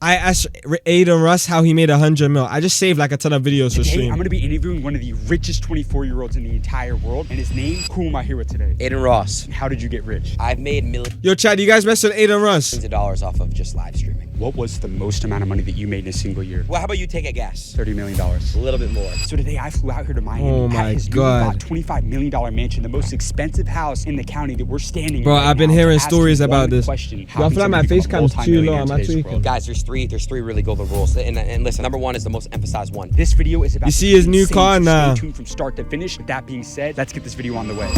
I asked Rxzz how he made 100 mil. I just saved like a ton of videos for stream. I'm gonna be interviewing one of the richest 24-year-olds in the entire world, and his name, who am I here with today? Adin. How did you get rich? I've made millions Yo, Chad, you guys mess with Rxzz? of dollars off of just live streaming. What was the most amount of money that you made in a single year? Well, how about you take a guess? $30 million. A little bit more. So today I flew out here to Miami. Oh my at his God. $25 million mansion, the most expensive house in the county that we're standing in. Bro, right I've been now, to hearing ask stories you about one this. question. Yo, I feel like my face cam's too low. I'm actually tweaking. Guys, there's three really golden rules. And listen, number one is the most emphasized one. This video is about You see his new insane, car so now. Stay tuned from start to finish. With that being said, let's get this video on the way.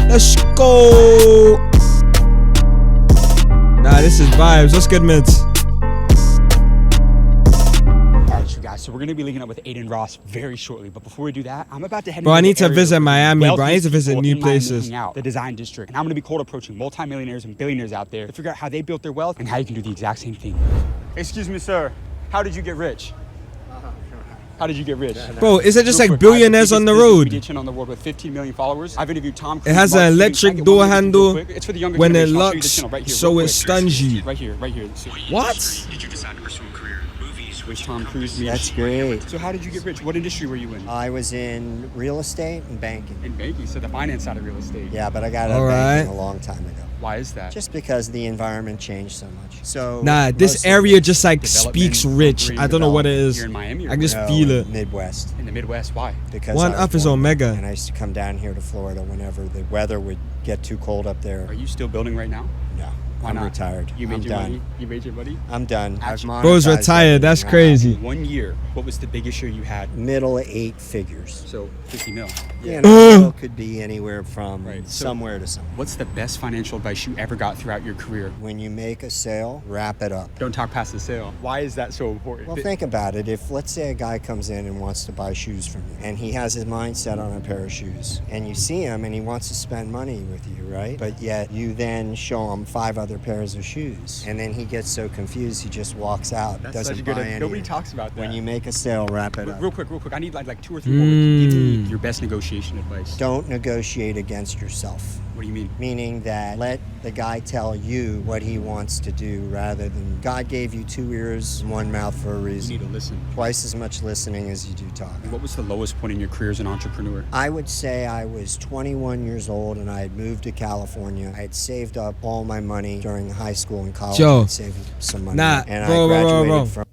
Let's go. Nah, this is vibes. What's good, mids? Alright, you guys, so we're gonna be linking up with Rxzz very shortly. But before we do that, I'm about to head Bro, I into need the to area visit where the Miami, bro. I need wealthiest to visit people new in Miami places. hang out, the design district. And I'm gonna be cold approaching multimillionaires and billionaires out there to figure out how they built their wealth and how you can do the exact same thing. Excuse me, sir. How did you get rich? How did you get rich? Bro, is it just Real like quick, billionaires I on have the biggest road? media channel on the world with 15 million followers. I've interviewed Tom Cruise. It has Mark an Cuban. electric Can I get door one minute handle. real quick? It's for the younger When it generation. I'll show you the locks, channel right here, so real it's quick. stungy. Right here. What? Did you decide to pursue a career in movies? With Tom Cruise. Me. That's great. So how did you get rich? What industry were you in? I was in real estate and banking. In banking, so the finance side of real estate. Yeah, but I got out All of banking right. a long time ago. Why is that? Just because the environment changed so much. So Nah, this most of area it- just like Development, speaks rich. I don't know what it is. Here in Miami, or I just No, feel it. Midwest. in the Midwest. Why? Because One I was up is born there, Omega. and I used to come down here to Florida whenever the weather would get too cold up there. Are you still building right now? No, Why I'm not? You made I'm your done. money. You made your money. I'm done. I've Actually- Bro's monetized retired. That's everything. crazy. 1 year. What was the biggest year you had? Middle 8 figures. So 50 mil. You know, it could be anywhere from Right, so- somewhere to somewhere. What's the best financial advice you ever got throughout your career? When you make a sale, wrap it up. Don't talk past the sale. Why is that so important? Well, think about it. If, let's say, a guy comes in and wants to buy shoes from you, and he has his mind set on a pair of shoes, and you see him and he wants to spend money with you, right? But yet you then show him 5 other pairs of shoes, and then he gets so confused he just walks out, That's doesn't such a buy good. any. Nobody talks about that. When you make a sale, wrap it up. Real quick. I need like 2 or 3 more. Give me your best negotiation advice. Don't negotiate against yourself. What do you mean? Meaning that let the guy tell you what he wants to do rather than God gave you 2 ears and 1 mouth for a You reason. need to listen. Twice as much listening as you do talking. What was the lowest point in your career as an entrepreneur? I would say I was 21 years old and I had moved to California. I had saved up all my money during high school and college. Joe. I'd saved some money. Nah, and bro, I bro, graduated bro. from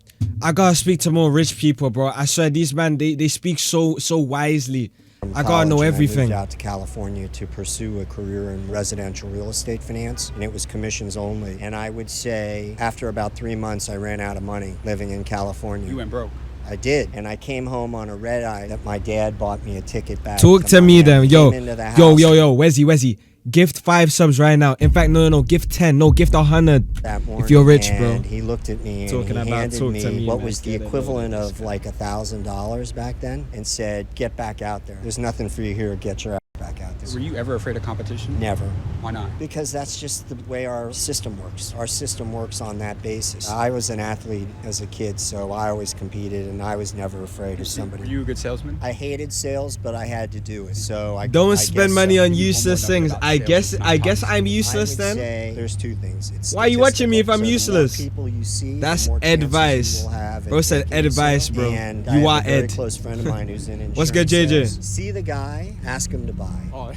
I gotta speak to more rich people, bro. I swear, these man, they speak so wisely. I gotta college know and I everything. moved out to California to pursue a career in residential real estate finance, and it was commissions only. And I would say after about 3 months, I ran out of money living in California. You went broke. I did, and I came home on a red eye that my dad bought me a ticket back. Talk to me then, Miami. yo, Came into the yo, house Wezzy, gift 5 subs right now. In fact, no, gift 10, no, gift 100. that morning, If you're rich, bro. and he looked at me and Talking he about handed talk to me me, what man. was the Get it, equivalent man. of like $1,000 back then, and said, "Get back out there. There's nothing for you here. Get your ass back out there." Were you ever afraid of competition? Never. Why not? Because that's just the way our system works. Our system works on that basis. I was an athlete as a kid, so I always competed, and I was never afraid of Were somebody. you a good salesman? I hated sales, but I had to do it. So I Don't I spend guess money so. on Give me one useless more number things. about I sales. guess It's not I'm competition. useless I would then. say there's 2 things. It's Why are you watching me if I'm statistical. useless? So the more people you see, the That's more chances advice. you will have Bro in said making a advice, sale. bro. And You I have are a very Ed. close friend of mine who's in insurance. What's good, JJ? sales. See the guy, ask him to buy. Oh,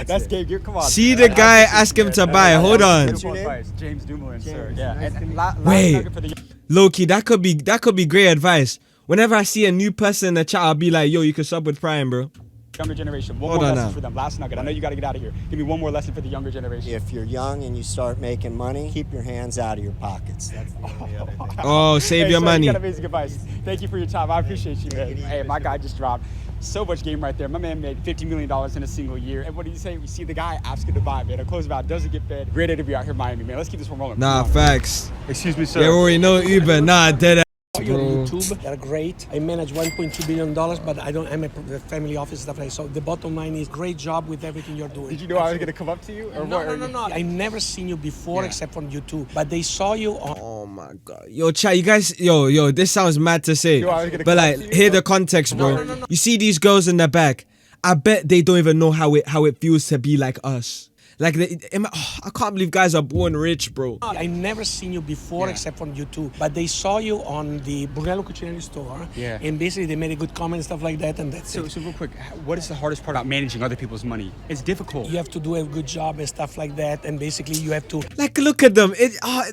that's Gabe. Come on. See the guy, ask him to buy. Hold on. What's your name? James Dumoulin, sir. James, Yeah. nice to And meet last Wait. nugget for the Low-key, that could be great advice. Whenever I see a new person in the chat, I'll be like, yo, you can sub with Prime, bro. younger generation. One Hold more on lesson now. for them. Last nugget. I know you got to get out of here. Give me one more lesson for the younger generation. If you're young and you start making money, keep your hands out of your pockets. That's the only other thing. Oh, save Hey, your sir, money. You got amazing advice. Thank you for your time. I appreciate you, man. Hey, my guy just dropped so much game right there. My man made $50 million in a single year. And what did you say? We see the guy asking to buy, man. A close about doesn't get fed. Great interview out here in Miami, man. Let's keep this one rolling. Nah, Come on. facts. Excuse me, sir. Yeah, we already know Uber. Nah, dead ass, You're on bro. YouTube. They're great. I manage $1.2 billion, but I'm a family office stuff like so. The bottom line is great job with everything you're doing. Did you know I was going to come up to you? Or No, what? no. I never seen you before Yeah. except on YouTube, but they saw you on. Oh my god. Yo, chat, you guys, yo, this sounds mad to say. Yo, I was gonna But come like, up to you, hear bro. the context, bro. No. You see these girls in the back. I bet they don't even know how it feels to be like us. Like, I can't believe guys are born rich, bro. I never seen you before except from YouTube, but they saw you on the Brunello Cucinelli store, and basically they made a good comment and stuff like that, and that's it. So real quick, what is the hardest part about managing other people's money? It's difficult. You have to do a good job and stuff like that, and basically you have to. Like, look at them.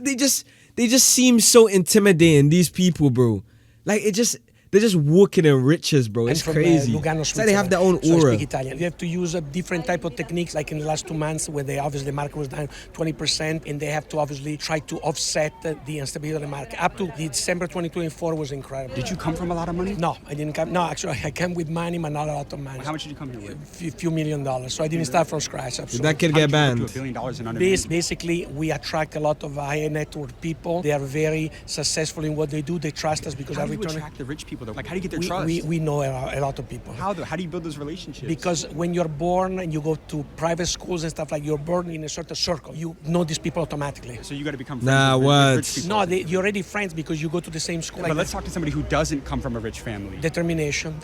They just seem so intimidating. These people, bro. Like, they're just walking in riches, bro. It's crazy. Lugano, it's like they have their own so aura. I speak Italian. You have to use a different type of techniques, like in the last 2 months, where the market was down 20%, and they have to obviously try to offset the instability of the market. Up to December 2024 was incredible. Did you come from a lot of money? No, I didn't come. No, actually, I came with money, but not a lot of money. How much did you come here with? A few $1 million. So I didn't start from scratch. Did Absolutely. that kid get banned? $1 billion in under Basically, we attract a lot of high net worth people. They are very successful in what they do. They trust us because how do every you turn. attract the rich people though? Like, how do you get their trust? We know a lot of people. How though? How do you build those relationships? Because when you're born and you go to private schools and stuff, like, you're born in a certain circle. You know these people automatically. So you got to become friends Nah, with what? rich people. No, you're already friends because you go to the same school. But let's talk to somebody who doesn't come from a rich family. Determination,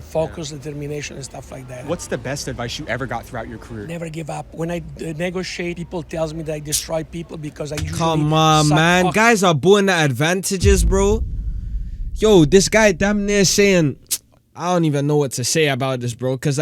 focus, determination, and stuff like that. What's the best advice you ever got throughout your career? Never give up. When I negotiate, people tells me that I destroy people because I usually Come on, suck man. off. Guys are born at advantages, bro. Yo, this guy damn near saying, I don't even know what to say about this, bro. Because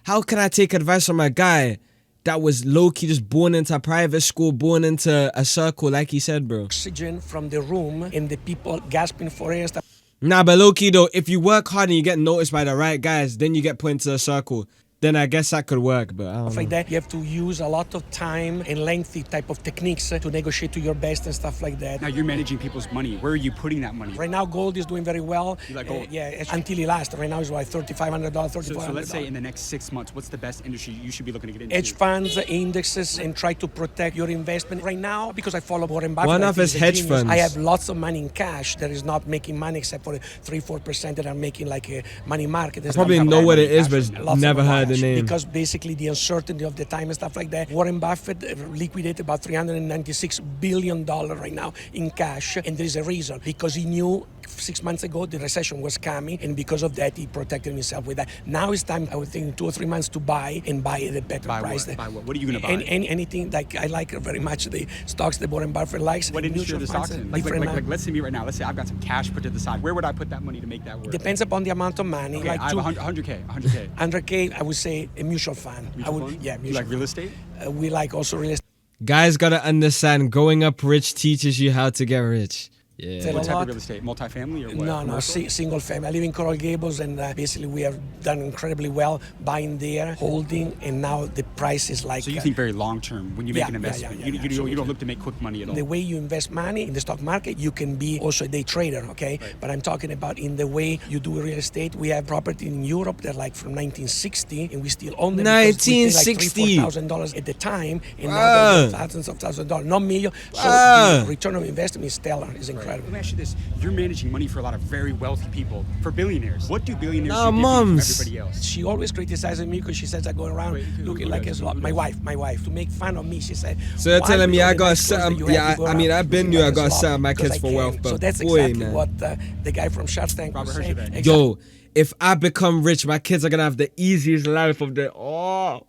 how can I take advice from a guy that was low-key just born into a private school, born into a circle, like he said, bro? Oxygen from the room and the people gasping for air and stuff. Nah, but low-key, though, if you work hard and you get noticed by the right guys, then you get put into a circle. Then I guess that could work, but I don't know. Like that, you have to use a lot of time and lengthy type of techniques to negotiate to your best and stuff like that. Now you're managing people's money. Where are you putting that money? Right now, gold is doing very well. You like gold? Yeah, until it lasts. Right now, it's like $3,500, $3,400. So let's say in the next 6 months, what's the best industry you should be looking to get into? Hedge funds, indexes, and try to protect your investment. Right now, because I follow Warren Buffett, One I of think his he's a hedge genius, funds. I have lots of money in cash that is not making money except for the 3-4% that are making like a money market. I probably know what it is, but never heard the name. Because basically the uncertainty of the time and stuff like that. Warren Buffett liquidated about $396 billion right now in cash, and there is a reason, because he knew 6 months ago the recession was coming, and because of that he protected himself with that. Now it's time, I would think, in 2 or 3 months to buy and buy at a better price. Buy what? What are you going to buy? Anything. Like, I like very much the stocks that Warren Buffett likes. What industry are the stocks in? Like, let's say me right now. Let's say I've got some cash put to the side. Where would I put that money to make that work? Depends upon the amount of money. Okay, like I have 100K. 100K. 100K, I would say a mutual fund. Yeah, mutual You like fund. real estate? We like also real estate. Guys gotta understand, growing up rich teaches you how to get rich. Yeah. What a type lot. of real estate? Multifamily or what? No, Commercial? single family. I live in Coral Gables, and basically we have done incredibly well buying there, holding, and now the price is like. So you think very long term when you make an investment. You don't look to make quick money at all. The way you invest money in the stock market, you can be also a day trader, okay? Right. But I'm talking about in the way you do real estate. We have property in Europe that like from 1960, and we still own them. 1960. Like $3,000-$4,000 at the time, and now they're thousands of dollars, not millions. So the return on investment is stellar, is incredible. Let me ask you this: you're managing money for a lot of very wealthy people, for billionaires. What do billionaires do mums. from everybody else? She always criticizes me because she says I go around looking like a slot. My wife, to make fun of me. She said. So you're telling me I got set up? Yeah, I mean, I've been knew I got set up my kids for wealth, but so that's boy, exactly man. what the guy from Shark Tank was saying. Exactly. Yo, if I become rich, my kids are gonna have the easiest life of their. Oh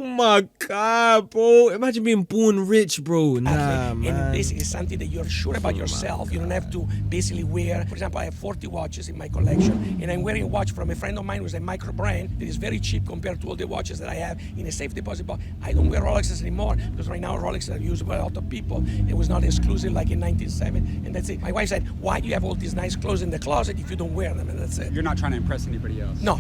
my God, bro! Imagine being born rich, bro. Nah, man. And this is something that you're sure about yourself. You don't have to basically wear. For example, I have 40 watches in my collection, and I'm wearing a watch from a friend of mine who's a micro brand that is very cheap compared to all the watches that I have in a safe deposit box. I don't wear Rolexes anymore because right now Rolexes are used by a lot of people. It was not exclusive like in 1907, and that's it. My wife said, "Why do you have all these nice clothes in the closet if you don't wear them?" And that's it. You're not trying to impress anybody else. No.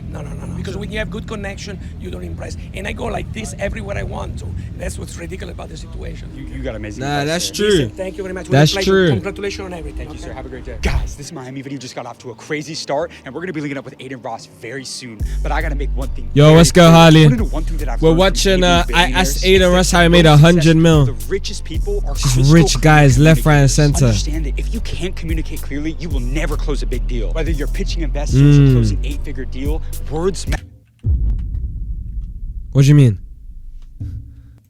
Because when you have good connection, you don't impress. And I go like this everywhere I want to. That's what's ridiculous about the situation. You got amazing. Nah, advice that's there. true. Listen, thank you very much. That's With a pleasure. true. Congratulations on everything. Thank you, sir. Have a great day. Guys, this Miami video just got off to a crazy start, and we're going to be linking up with Adin very soon. But I got to make one thing. Yo, what's good, Harley? One thing that I've We're learned from watching, Adin I asked billionaires Adin is Ross that how he made most 100 successful, mil. The richest people are Rich guys, crystal left, clear right, and center. Understand that if you can't communicate clearly, you will never close a big deal. Whether you're pitching investors or closing 8-figure deal, words matter. What do you mean?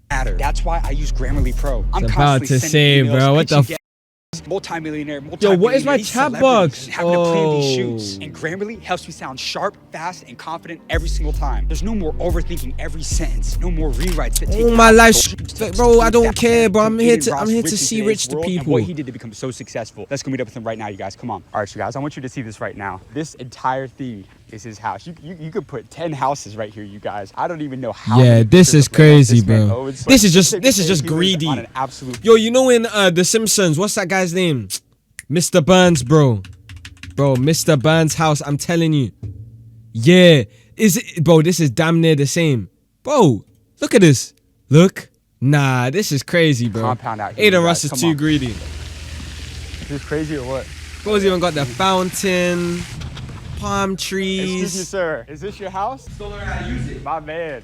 That's why I use Grammarly Pro. I'm It's about constantly to sending say, emails, bro. What the pitching multi-millionaire, Yo, what is my these chat celebrities box? having to plan these Oh. shoots. And Grammarly helps me sound sharp, fast, and confident every single time. There's no more overthinking every sentence, no more rewrites that take Oh my out life, bullshit. bro, I don't That care, man bro. I'm from here Adin to Ross see in rich today's to world and people. what he did to become so successful. Let's go meet up with him right now, you guys. Come on. All right, you guys, I want you to see this right now. This entire thing is his house. You could put 10 houses right here, you guys. I don't even know how. Yeah, many this pieces is of land crazy, this man bro. owns. This is But just take this a is thing, just he lives greedy. on an absolute. Yo, you know in The Simpsons, what's that guy's name? Mr. Burns, bro. Bro, Mr. Burns' house, I'm telling you. Yeah. Is it, bro, this is damn near the same. Bro, look at this. Look. Nah, this is crazy, bro. Compound out here, Adin you Ross guys. is Come too on. greedy. Is this crazy or what? Bro's even got the fountain, palm Excuse me, trees. sir. Is this your house? Still learning how to use it. My man.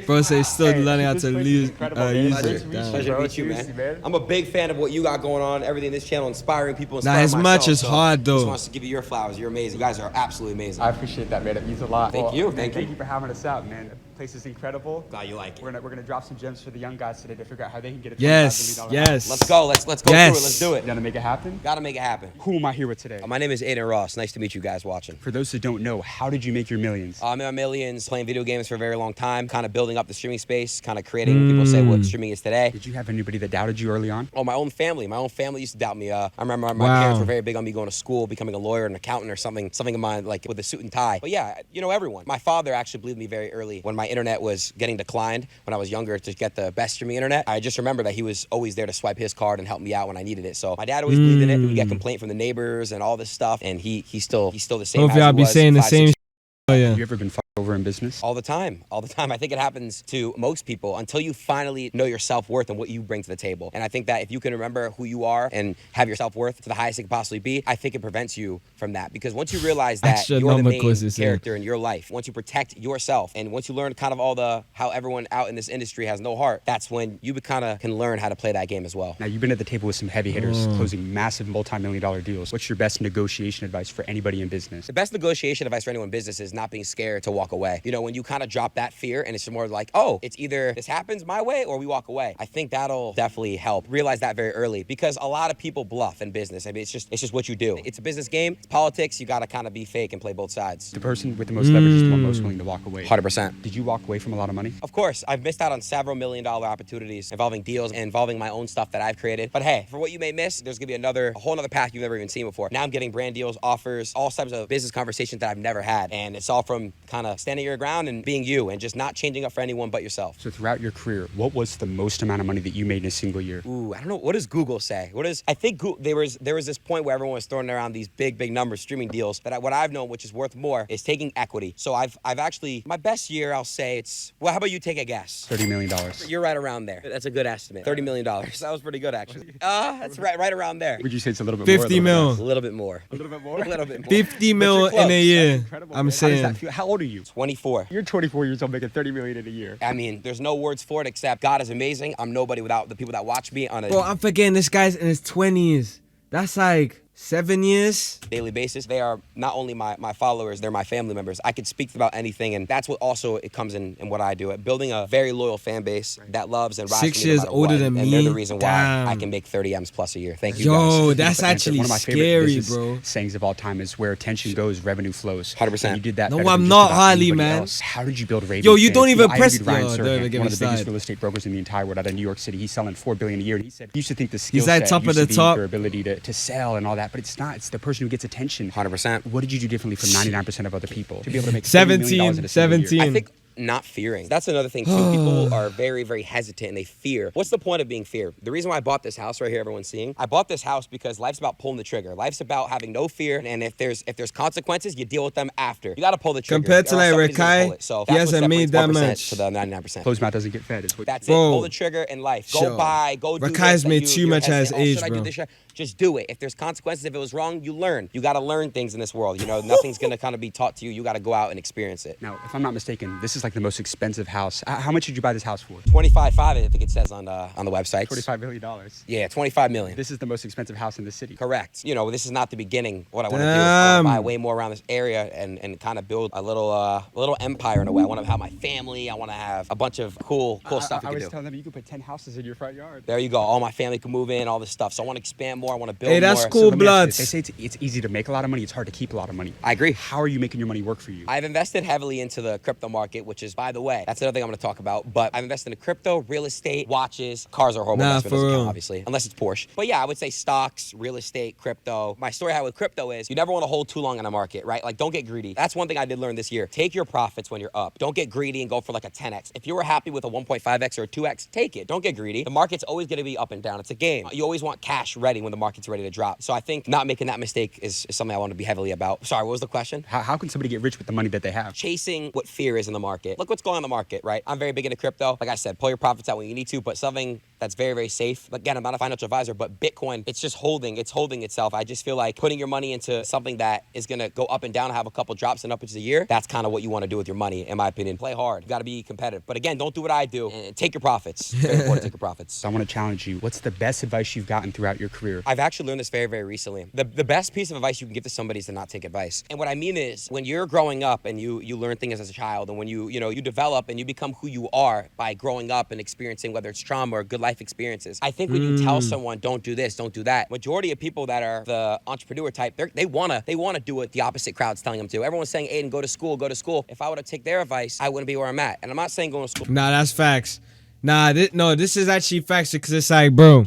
Bro says still Hey, learning how this to place is use incredible, man. use Pleasure it. to meet Damn. you. Pleasure to Bro, meet you, seriously, man. man. I'm a big fan of what you got going on, everything in this channel, inspiring people, Nah, inspiring his myself. match is so hard, though. Just wants to give you your flowers. You're amazing. You guys are absolutely amazing. I appreciate that, man. It means a lot. Thank you, man, thank you. Thank you for having us out, man. The place is incredible. Glad you like it. We're gonna drop some gems for the young guys today to figure out how they can get a $25 Yes, million house. yes. Let's go. Let's go Yes. through it. Let's do it. You gonna make it happen? Gotta make it happen. Who am I here with today? My name is Adin Ross. Nice to meet you guys watching. For those that don't know, how did you make your millions? I'm in my millions, playing video games for a very long time, kind of building up the streaming space, kind of creating, people say what streaming is today. Did you have anybody that doubted you early on? Oh, my own family. My own family used to doubt me. I remember my Wow. parents were very big on me going to school, becoming a lawyer, an accountant, or something in mind, like with a suit and tie. But yeah, you know, everyone. My father actually believed me very early when my internet was getting declined when I was younger to get the best streaming internet. I just remember that he was always there to swipe his card and help me out when I needed it. So my dad always believed in it. We would get complaint from the neighbors and all this stuff, and he's still the same. Hopefully as I'll he be was saying the 5, same 6 Oh, yeah. Have you ever been fucked over in business? all the time. I think it happens to most people until you finally know your self-worth and what you bring to the table. And I think that if you can remember who you are and have your self-worth to the highest it can possibly be, I think it prevents you from that. Because once you realize that you're the main character in your life, once you protect yourself, and once you learn kind of how everyone out in this industry has no heart, that's when you kind of can learn how to play that game as well. Now, you've been at the table with some heavy hitters, closing massive multi-million-dollar deals. What's your best negotiation advice for anybody in business? The best negotiation advice for anyone in business is not being scared to walk away. You know, when you kind of drop that fear and it's more like, oh, it's either this happens my way or we walk away. I think that'll definitely help. Realize that very early, because a lot of people bluff in business. I mean, it's just what you do. It's a business game. It's politics. You got to kind of be fake and play both sides. The person with the most leverage is the one most willing to walk away. 100%. Did you walk away from a lot of money? Of course, I've missed out on several million-dollar opportunities involving deals and involving my own stuff that I've created. But hey, for what you may miss, there's gonna be a whole other path you've never even seen before. Now I'm getting brand deals, offers, all types of business conversations that I've never had. And it's all from kind of standing your ground and being you and just not changing up for anyone but yourself. So throughout your career, what was the most amount of money that you made in a single year? Ooh, I don't know. What does Google say? I think there was this point where everyone was throwing around these big numbers, streaming deals, that what I've known, which is worth more, is taking equity. So I've actually, my best year, I'll say it's, well, how about you take a guess? $30 million. You're right around there. That's a good estimate. $30 million. That was pretty good, actually. That's right around there. Would you say it's a little bit more? 50 mil. A little bit more. A little bit more? A little bit more. 50 But mil you're in close. a That's year. incredible, I'm man. How does saying. that feel? How old are you? 24. You're 24 years old making $30 million in a year. I mean, there's no words for it except God is amazing. I'm nobody without the people that watch me on a Bro, I'm forgetting this guy's in his 20s. That's like 7 years. daily basis. They are not only my followers, they're my family members. I can speak about anything, and that's what also it comes in what I do. Building a very loyal fan base that loves and rides 6 for me no years matter older what, than and me? they're the reason why Damn. I can make 30 M's plus a year. Thank you guys. Yo, that's But actually one of my favorite scary, business bro. sayings of all time is where attention goes, revenue flows. 100%. And you did that. No, better I'm than just not about Harley, anybody man. else. How did you build ratings? Yo, you fans? don't even I press- interviewed Ryan Yo, don't Serhant, even get one me of the biggest started. real estate brokers in the entire world out of New York City. He's selling $4 billion a year. And he said, you used to think the skill at set top of used the to be top. your ability to sell and all that, but it's not. It's the person who gets attention. 100%. What did you do differently from 99% of other people to be able to make $30 million 17, in a single year? 17. I think not fearing. That's another thing too. People are very, very hesitant and they fear. What's the point of being feared? The reason why I bought this house right here, everyone's seeing, I bought this house because life's about pulling the trigger. Life's about having no fear, and if there's consequences, you deal with them after. You got to pull the trigger. Compared to or else like somebody's gonna Rakai, pull it. So he that's what hasn't made separates that 1% much. to the 99%. Closed mouth doesn't get fed. Is what That's Bro. it. Pull the trigger in life. Go Sure. buy. Go do Rakai's this. made too much at his hesitant. age, Should I do bro. this? Just do it. If there's consequences, if it was wrong, you learn. You got to learn things in this world. You know, nothing's gonna kind of be taught to you. You got to go out and experience it. Now, if I'm not mistaken, this is like the most expensive house. How much did you buy this house for? 25.5, I think it says on the website. $45 million. Yeah, 25 million. This is the most expensive house in the city. Correct. You know, this is not the beginning. What I want to do is I Damn. want to buy way more around this area and kind of build a little empire in a way. I want to have my family. I want to have a bunch of cool stuff I we was can do. telling them you could put 10 houses in your front yard. There you go. All my family can move in, all this stuff. So I want to expand more. I want to build Hey, that's more. cool, Let me ask you bloods. this. They say it's easy to make a lot of money. It's hard to keep a lot of money. I agree. How are you making your money work for you? I've invested heavily into the crypto market, which is, by the way, that's another thing I'm going to talk about. But I've invested in crypto, real estate, watches. Cars are a horrible Nah, investment, for doesn't count, real. obviously, unless it's Porsche. But yeah, I would say stocks, real estate, crypto. My story I have with crypto is you never want to hold too long in a market, right? Like, don't get greedy. That's one thing I did learn this year. Take your profits when you're up. Don't get greedy and go for like a 10x. If you were happy with a 1.5x or a 2x, take it. Don't get greedy. The market's always going to be up and down. It's a game. You always want cash ready when the market's ready to drop. So I think not making that mistake is something I want to be heavily about. Sorry, what was the question? How can somebody get rich with the money that they have? Chasing what fear is in the market. Look what's going on in the market, right? I'm very big into crypto. Like I said, pull your profits out when you need to, but something that's very, very safe. Again, I'm not a financial advisor, but Bitcoin, it's just holding. It's holding itself. I just feel like putting your money into something that is going to go up and down, have a couple drops and upwards a year, that's kind of what you want to do with your money, in my opinion. Play hard. You got to be competitive. But again, don't do what I do and take your profits. Very important to take your profits. So I want to challenge you. What's the best advice you've gotten throughout your career? I've actually learned this very, very recently. The best piece of advice you can give to somebody is to not take advice. And what I mean is when you're growing up and you learn things as a child, and when you develop and you become who you are by growing up and experiencing whether it's trauma or good life experiences. I think when you tell someone don't do this, don't do that, majority of people that are the entrepreneur type, they wanna do what the opposite crowd's telling them to. Everyone's saying, Adin, go to school, go to school. If I were to take their advice, I wouldn't be where I'm at. And I'm not saying going to school. Nah, that's facts. Nah, this is actually facts because it's like, bro,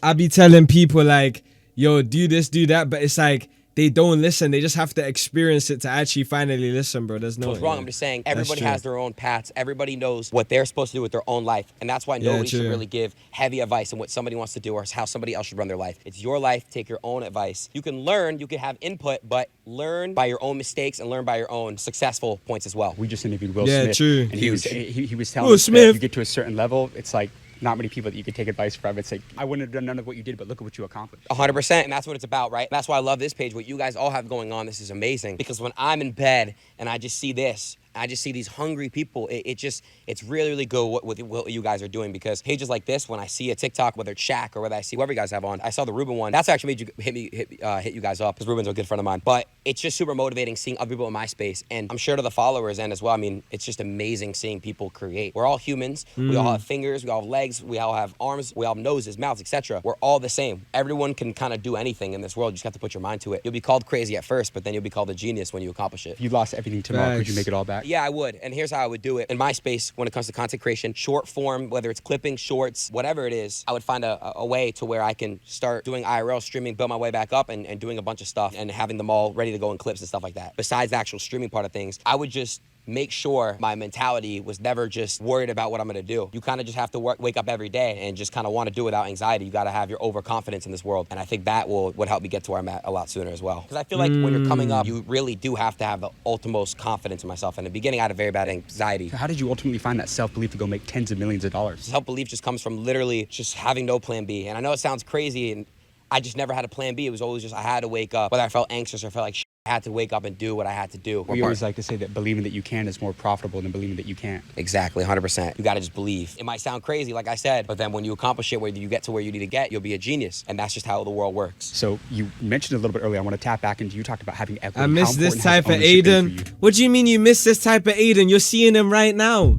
I be telling people like, yo, do this, do that, but it's like they don't listen. They just have to experience it to actually finally listen, bro. There's no What's wrong? I'm just saying everybody true. has their own paths. Everybody knows what they're supposed to do with their own life. And that's why nobody should true. really give heavy advice on what somebody wants to do or how somebody else should run their life. It's your life. Take your own advice. You can learn, you can have input, but learn by your own mistakes and learn by your own successful points as well. We just interviewed Will Yeah, Smith. true. And he was telling Will us Smith. that you get to a certain level, it's like not many people that you could take advice from. It's like, I wouldn't have done none of what you did, but look at what you accomplished. 100%, and that's what it's about, right? That's why I love this page. What you guys all have going on, this is amazing. Because when I'm in bed and I just see this, I just see these hungry people. It's really, really good what you guys are doing, because pages like this, when I see a TikTok, whether it's Shaq or whether I see whoever you guys have on, I saw the Ruben one. That's actually made you hit you guys up, because Ruben's a good friend of mine. But it's just super motivating seeing other people in my space, and I'm sure to the followers and as well. I mean, it's just amazing seeing people create. We're all humans. We all have fingers. We all have legs. We all have arms. We all have noses, mouths, etc. We're all the same. Everyone can kind of do anything in this world. You just have to put your mind to it. You'll be called crazy at first, but then you'll be called a genius when you accomplish it. If you lost everything tomorrow, could you make it all back? Yeah, I would. And here's how I would do it. In my space, when it comes to content creation, short form, whether it's clipping, shorts, whatever it is, I would find a way to where I can start doing IRL streaming, build my way back up, and doing a bunch of stuff and having them all ready to go in clips and stuff like that. Besides the actual streaming part of things, I would just make sure my mentality was never just worried about what I'm going to do. You kind of just have to wake up every day and just kind of want to do without anxiety. You got to have your overconfidence in this world. And I think that would help me get to where I'm at a lot sooner as well. Because I feel like when you're coming up, you really do have to have the utmost confidence in myself. In the beginning, I had a very bad anxiety. So how did you ultimately find that self-belief to go make tens of millions of dollars? Self-belief just comes from literally just having no plan B. And I know it sounds crazy, and I just never had a plan B. It was always just I had to wake up, whether I felt anxious or felt like I had to wake up and do what I had to do. We always like to say that believing that you can is more profitable than believing that you can't. Exactly, 100%. You got to just believe. It might sound crazy, like I said, but then when you accomplish it, where you get to where you need to get, you'll be a genius. And that's just how the world works. So you mentioned a little bit earlier, I want to tap back into, you talked about having equity. I miss this type of ownership been Adin. for you? What do you mean you miss this type of Adin? You're seeing him right now.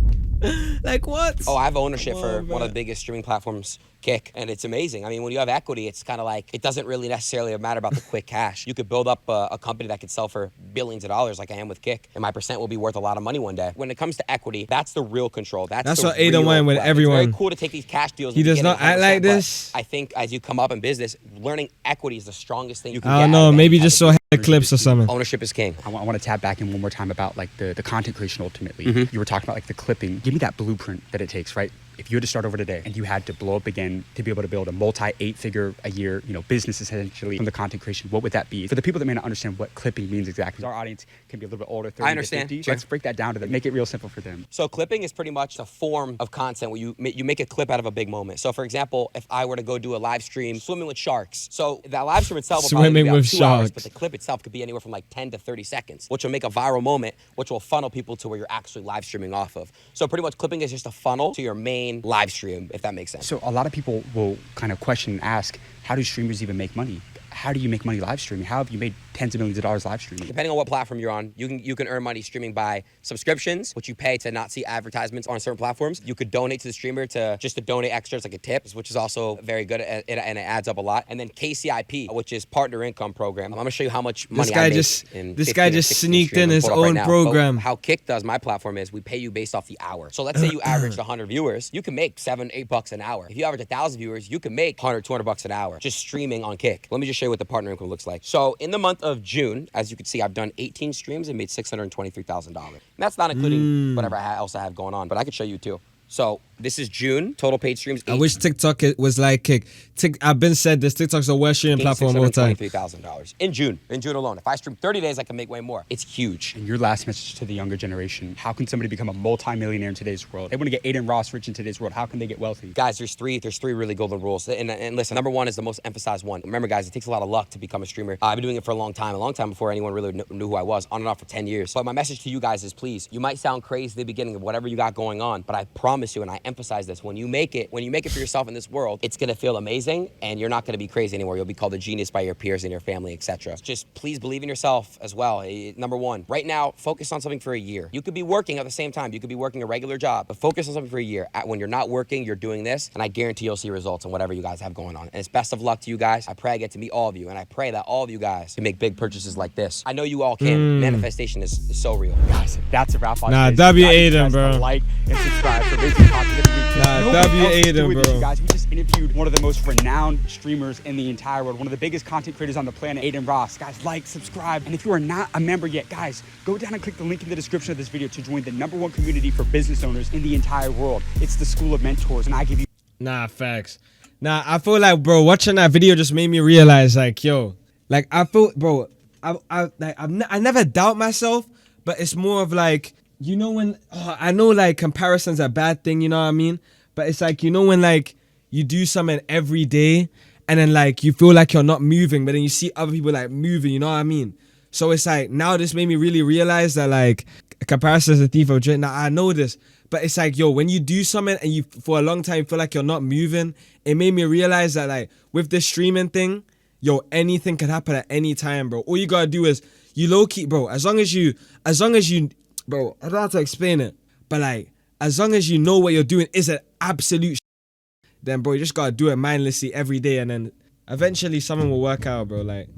Like what? Oh, I have ownership for on, one bro. of the biggest streaming platforms, Kick, and it's amazing. I mean, when you have equity, it's kind of like, it doesn't really necessarily matter about the quick cash. You could build up a company that could sell for billions of dollars like I am with Kick, and my percent will be worth a lot of money one day. When it comes to equity, that's the real control. That's what the Adin real went with wealth. everyone. It's very cool to take these cash deals. He in the does beginning, not act like 100%, but this. I think as you come up in business, learning equity is the strongest thing you can I get. don't know. Maybe just saw clips or something. Ownership is king. I want to tap back in one more time about like the content creation ultimately. You were talking about like the clipping. Give me that blueprint that it takes, right? If you had to start over today and you had to blow up again to be able to build a multi-8-figure a year, business essentially from the content creation, what would that be? For the people that may not understand what clipping means exactly, our audience can be a little bit older, 30 I understand. to 50. Sure. Let's break that down to them. Make it real simple for them. So clipping is pretty much a form of content where you make a clip out of a big moment. So for example, if I were to go do a live stream swimming with sharks, so that live stream itself will probably Swimming be about with 2 hours, sharks. but the clip itself could be anywhere from like 10 to 30 seconds, which will make a viral moment, which will funnel people to where you're actually live streaming off of. So pretty much clipping is just a funnel to your main live stream, if that makes sense. So a lot of people will kind of question and ask, how do streamers even make money? how do you make money live streaming? How have you made tens of millions of dollars live streaming? Depending on what platform you're on, you can earn money streaming by subscriptions, which you pay to not see advertisements on certain platforms. You could donate to the streamer to donate extras like a tip, which is also very good and it adds up a lot. And then KCIP, which is Partner Income Program. I'm gonna show you how much money this guy just sneaked in his own program. But how Kick does my platform is we pay you based off the hour. So let's say you averaged 100 viewers, you can make $7-8 an hour. If you average 1,000 viewers, you can make $100-200 an hour just streaming on Kick. Let me just show you what the partner income looks like. So in the month of June, as you can see, I've done 18 streams and made $623,000. And that's not including whatever else I have going on, but I could show you too. So this is June, total paid streams. I wish TikTok was like Kick. I've been said this, TikTok's the worst streaming platform of all time. $623,000 in June alone. If I stream 30 days, I can make way more. It's huge. And your last message to the younger generation, how can somebody become a multi-millionaire in today's world? They want to get Adin Ross rich in today's world. How can they get wealthy? Guys, there's three really golden rules. And listen, number one is the most emphasized one. Remember, guys, it takes a lot of luck to become a streamer. I've been doing it for a long time before anyone really knew who I was, on and off for 10 years. But my message to you guys is, please, you might sound crazy at the beginning of whatever you got going on, but I promise you, and I emphasize this, when you make it for yourself in this world, it's gonna feel amazing, and you're not gonna be crazy anymore. You'll be called a genius by your peers and your family, etc. Just please believe in yourself as well. Number one, right now, focus on something for a year. You could be working at the same time. You could be working a regular job, but focus on something for a year. When you're not working, you're doing this, and I guarantee you'll see results on whatever you guys have going on. And it's best of luck to you guys. I pray I get to meet all of you, and I pray that all of you guys can make big purchases like this. I know you all can. Manifestation is so real. Guys, that's a wrap on Nah, today's Adin, bro. Like and subscribe for basic content every week. Nah, Adin, bro. Guys, we just interviewed one of the most renowned streamers in the entire world, one of the biggest content creators on the planet, Adin Ross. Guys, like, subscribe, and if you are not a member yet, guys, go down and click the link in the description of this video to join the #1 community for business owners in the entire world. It's the School of Mentors, and I give you... Nah, facts. Nah, I feel like, bro, watching that video just made me realize, like, yo, like, I feel, bro, I never doubt myself, but it's more of like, you know, when, I know, like, comparison's a bad thing, you know what I mean? But it's like, you know, when, like, you do something every day and then, like, you feel like you're not moving, but then you see other people, like, moving, you know what I mean? So it's like, now this made me really realize that, like, comparison is a thief of joy. Now, I know this, but it's like, yo, when you do something and you, for a long time, feel like you're not moving, it made me realize that, like, with this streaming thing, yo, anything can happen at any time, bro. All you gotta do is, you low-key, bro, as long as you, bro, I don't know how to explain it, but, like, as long as you know what you're doing is an absolute then, bro, you just gotta do it mindlessly every day, and then eventually something will work out, bro. Like,